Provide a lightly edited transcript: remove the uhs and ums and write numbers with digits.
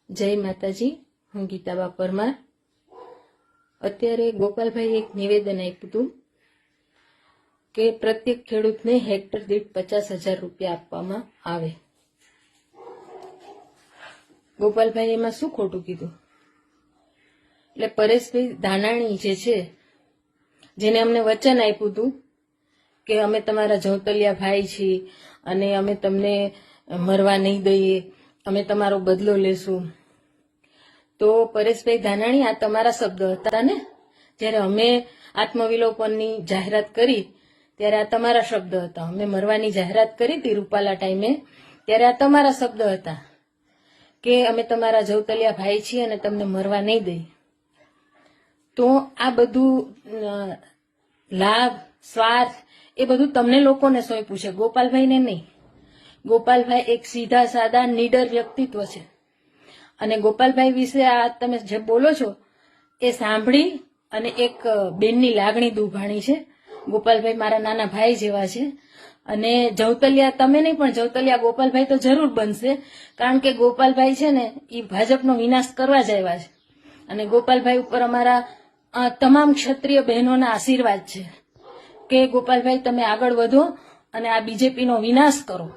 જય માતાજી, હું ગીતાબા પરમાર। અત્યારે ગોપાલભાઈ એક નિવેદન આપ્યું હતું કે પ્રત્યેક ખેડૂતને હેક્ટર દીઠ 50,000 રૂપિયા આપવામાં આવે। ગોપાલભાઈ એમાં શું ખોટું કીધું? એટલે પરેશભાઈ ધાનાણી જે છે, જેને અમને વચન આપ્યું હતું કે અમે તમારા જવતલિયા ભાઈ છીએ અને અમે તમને મરવા નહીં દઈએ, અમે તમારો બદલો લેશું, તો પરેશભાઈ ધાનાણી આ તમારા શબ્દ હતા ને? જ્યારે અમે આત્મવિલોપનની જાહેરાત કરી ત્યારે આ તમારા શબ્દ હતા। અમે મરવાની જાહેરાત કરી હતી રૂપાલા ટાઈમે, ત્યારે આ તમારા શબ્દ હતા કે અમે તમારા જવતલિયા ભાઈ છીએ અને તમને મરવા નહીં દઈએ। તો આ બધું લાભ સ્વાર્થ એ બધું તમને લોકોને સોંપ્યું છે, ગોપાલભાઈને નહીં। ગોપાલભાઈ એક સીધા સાદા નીડર વ્યક્તિત્વ છે અને ગોપાલભાઈ વિશે આ તમે જે બોલો છો એ સાંભળી અને એક બેનની લાગણી દુભાણી છે। ગોપાલભાઈ મારા નાના ભાઈ જેવા છે અને જવતલિયા તમે નહીં પણ જવતલિયા ગોપાલભાઈ તો જરૂર બનશે, કારણ કે ગોપાલભાઈ છે ને એ ભાજપનો વિનાશ કરવા જ આવ્યા છે અને ગોપાલભાઈ ઉપર અમારા તમામ ક્ષત્રિય બહેનોના આશીર્વાદ છે કે ગોપાલભાઈ તમે આગળ વધો અને આ બીજેપીનો વિનાશ કરો।